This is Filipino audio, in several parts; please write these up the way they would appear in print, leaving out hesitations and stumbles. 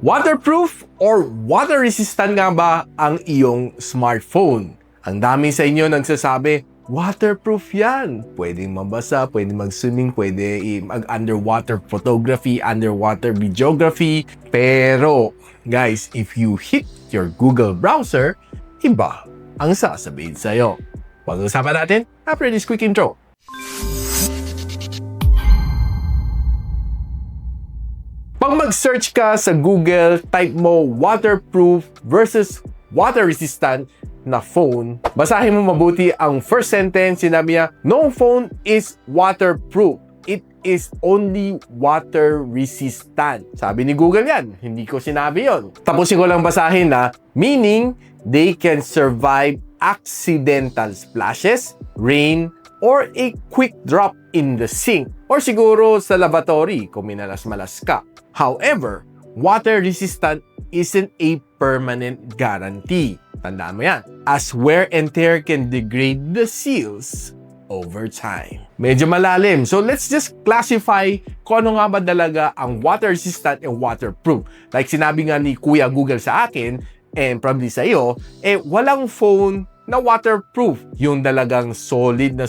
Waterproof or water resistant nga ba ang iyong smartphone? Ang dami sa inyo nagsasabi, waterproof yan. Pwedeng mabasa, pwedeng mag-swimming, pwede mag-underwater photography, underwater videography. Pero, guys, if you hit your Google browser, iba ang sasabihin sa'yo. Pag-usapan natin after this quick intro. Pag mag-search ka sa Google, type mo waterproof versus water-resistant na phone, basahin mo mabuti ang first sentence. Sinabi niya, no phone is waterproof. It is only water-resistant. Sabi ni Google yan. Hindi ko sinabi yon. Tapusin ko lang basahin na, meaning they can survive accidental splashes, rain, or a quick drop in the sink. Or siguro sa lavatory kung minalas-malas ka. However, water-resistant isn't a permanent guarantee. Tandaan mo yan. As wear and tear can degrade the seals over time. Medyo malalim. So let's just classify kung ano nga ba talaga ang water-resistant and waterproof. Like sinabi nga ni Kuya Google sa akin, and probably sa iyo, walang phone na waterproof. Yung talagang solid na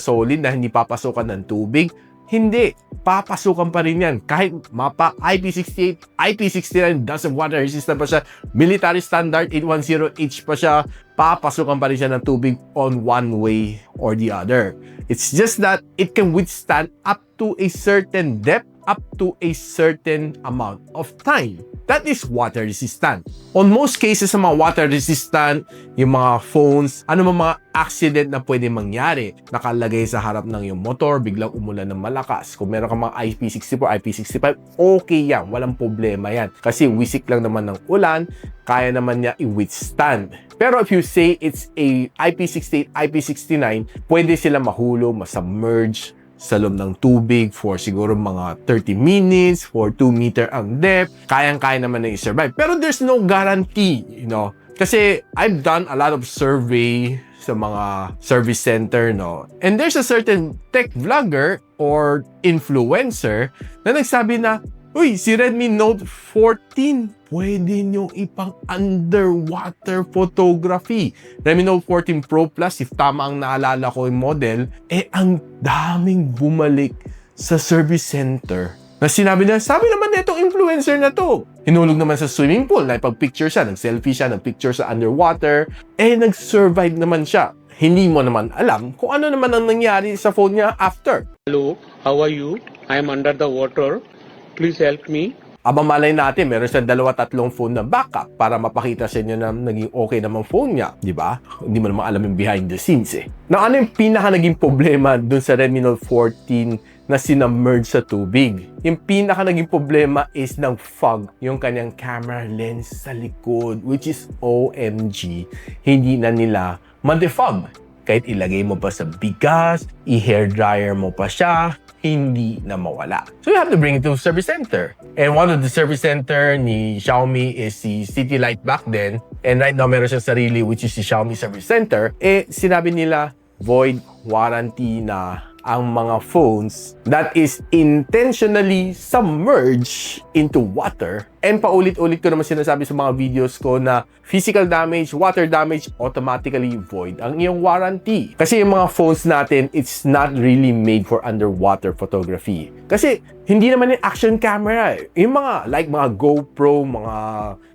hindi papasukan ng tubig. Hindi. Papasukan pa rin yan. Kahit mapa IP68, IP69, doesn't water resistant pa siya, military standard 810H pa siya, papasukan pa rin siya ng tubig on one way or the other. It's just that it can withstand up to a certain depth, up to a certain amount of time. That is water resistant. On most cases sa mga water resistant, yung mga phones, ano mga accident na pwede mangyari, nakalagay sa harap ng yung motor, biglang umulan ng malakas. Kung meron ka mga IP64, IP65, okay yan. Walang problema yan. Kasi wisik lang naman ng ulan, kaya naman niya i-withstand. Pero if you say it's a IP68, IP69, pwede sila mahulog, masubmerge sa loob ng tubig for siguro mga 30 minutes, for 2 meter ang depth, kayang-kaya naman na i-survive. Pero there's no guarantee, you know. Kasi I've done a lot of survey sa mga service center, no. And there's a certain tech vlogger or influencer na nagsabi na, uy, si Redmi Note 14, pwede nyo ipang underwater photography. Redmi Note 14 Pro Plus, if tama ang naalala ko yung model, ang daming bumalik sa service center. Na sinabi na, sabi naman na itong influencer na to. Hinulog naman sa swimming pool, nagpag-picture siya, nag-selfie siya, nag-picture sa underwater, nag-survive naman siya. Hindi mo naman alam kung ano naman ang nangyari sa phone niya after. Hello, how are you? I am under the water. Please help me. Abang malay natin, meron siyang 2-3 phone na backup para mapakita sa inyo na naging okay namang phone niya. Di ba? Hindi mo naman alam yung behind the scenes Na ano yung pinaka naging problema dun sa Redmi Note 14 na sinubmerge sa tubig? Yung pinaka naging problema is ng fog yung kanyang camera lens sa likod, which is OMG. Hindi na nila ma-defog. Kahit ilagay mo pa sa bigas, i-hair dryer mo pa siya, hindi na mawala. So you have to bring it to service center. And one of the service center ni Xiaomi is si City Light back then. And right now, meron siyang sarili which is si Xiaomi Service Center. Sinabi nila, void warranty na ang mga phones that is intentionally submerged into water. And paulit-ulit ko naman sinasabi sa mga videos ko na physical damage, water damage, automatically void ang iyong warranty. Kasi yung mga phones natin, it's not really made for underwater photography. Kasi hindi naman yung action camera. Yung mga, like mga GoPro, mga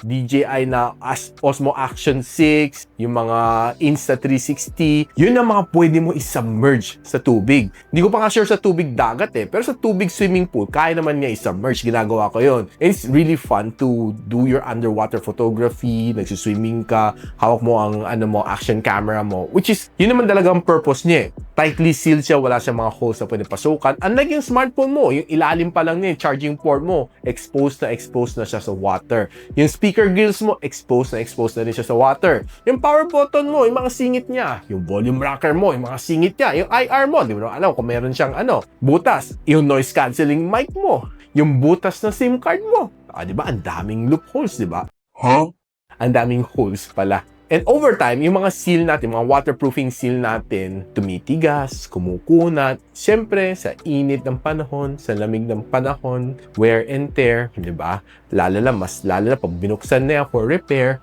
DJI na Osmo Action 6, yung mga Insta360, yun ang mga pwede mo isubmerge sa tubig. Hindi ko pa nga sure sa tubig dagat pero sa tubig swimming pool, kaya naman niya isubmerge. Ginagawa ko yun. And it's really fun to do your underwater photography, nagsuswimming ka, hawak mo ang action camera mo, which is, yun naman talagang purpose niya. Tightly sealed siya, wala siyang mga holes na pwede pasukan. Unlike yung smartphone mo, yung ilalim pa lang niya, yung charging port mo, exposed na siya sa water. Yung speaker grills mo, exposed na rin siya sa water. Yung power button mo, yung mga singit niya, yung volume rocker mo, yung mga singit niya, yung IR mo, di mo alam kung meron siyang butas, yung noise cancelling mic mo, yung butas na SIM card mo. Di ba? Ang daming loopholes, di ba? Ang daming holes pala. And over time, yung mga seal natin, mga waterproofing seal natin, tumitigas, kumukunat. Siyempre, sa init ng panahon, sa lamig ng panahon, wear and tear, di ba? Mas lalo na pag binuksan na yan for repair,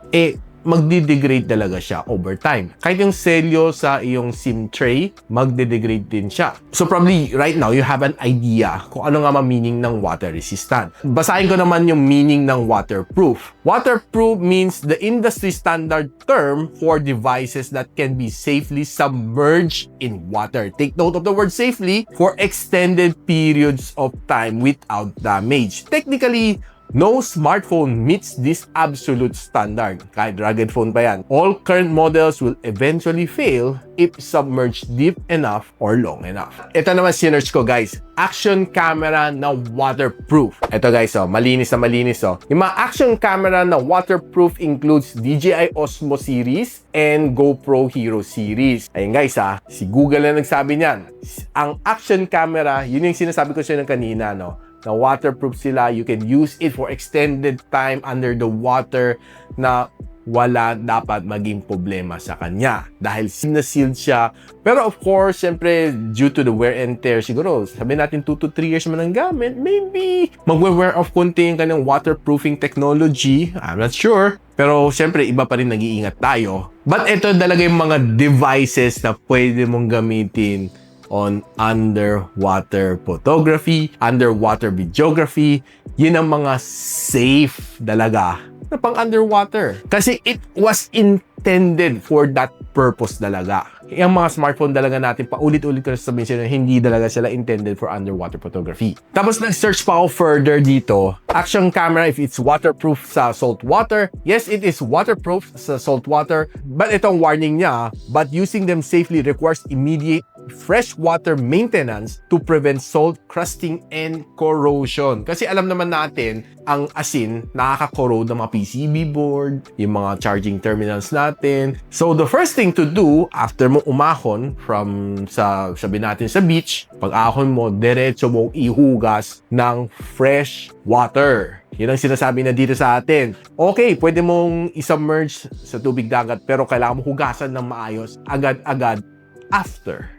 magdi-degrade talaga siya over time. Kahit yung selyo sa iyong SIM tray, magdi-degrade din siya. So probably right now, you have an idea kung ano nga meaning ng water resistant. Basahin ko naman yung meaning ng waterproof. Waterproof means the industry standard term for devices that can be safely submerged in water. Take note of the word safely for extended periods of time without damage. Technically, no smartphone meets this absolute standard. Kahit rugged phone pa yan. All current models will eventually fail if submerged deep enough or long enough. Ito naman sinerch ko, guys. Action camera na waterproof. Ito guys, malinis na malinis. Yung mga action camera na waterproof includes DJI Osmo series and GoPro Hero series. Ayun guys, si Google na nagsabi niyan. Ang action camera, yun yung sinasabi ko sa inyo kanina, no? Na waterproof sila, you can use it for extended time under the water na wala dapat maging problema sa kanya dahil sealed siya. Pero of course, syempre, due to the wear and tear, siguro, sabi natin 2 to 3 years man ang gamit, maybe magwe-wear off konti yung kanyang waterproofing technology. I'm not sure. Pero syempre, iba pa rin nag-iingat tayo. But ito talaga yung mga devices na pwede mong gamitin on underwater photography, underwater videography. Yun ang mga safe talaga na pang underwater. Kasi it was intended for that purpose talaga. Yung mga smartphone talaga natin, paulit-ulit ko na sabihin sila, hindi talaga sila intended for underwater photography. Tapos nag-search pa ako further dito. Action camera, if it's waterproof sa salt water, yes, it is waterproof sa salt water, but itong warning niya, but using them safely requires immediate freshwater maintenance to prevent salt crusting and corrosion. Kasi alam naman natin, ang asin nakaka-corrode ng mga PCB board, yung mga charging terminals natin. So the first thing to do after mo umahon from sabi natin sa beach, pag ahon mo, diretso mong ihugas ng fresh water. Yun ang sinasabi na dito sa atin. Okay, pwede mong isubmerge sa tubig dagat pero kailangan mo hugasan ng maayos agad-agad after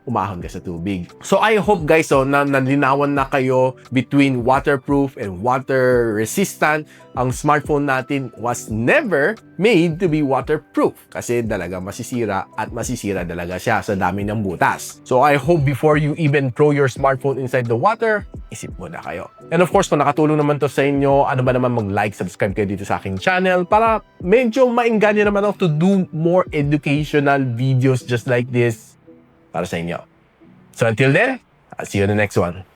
umahon ka sa tubig. So I hope guys na nalinawan na kayo between waterproof and water resistant. Ang smartphone natin was never made to be waterproof kasi talaga masisira at masisira talaga siya sa dami ng butas. So I hope before you even throw your smartphone inside the water, isip mo na kayo. And of course, kung nakatulong naman to sa inyo, ano ba naman mag-like, subscribe kayo dito sa aking channel para medyo maingganyo naman ako to do more educational videos just like this para sa inyo. So until then, I'll see you in the next one.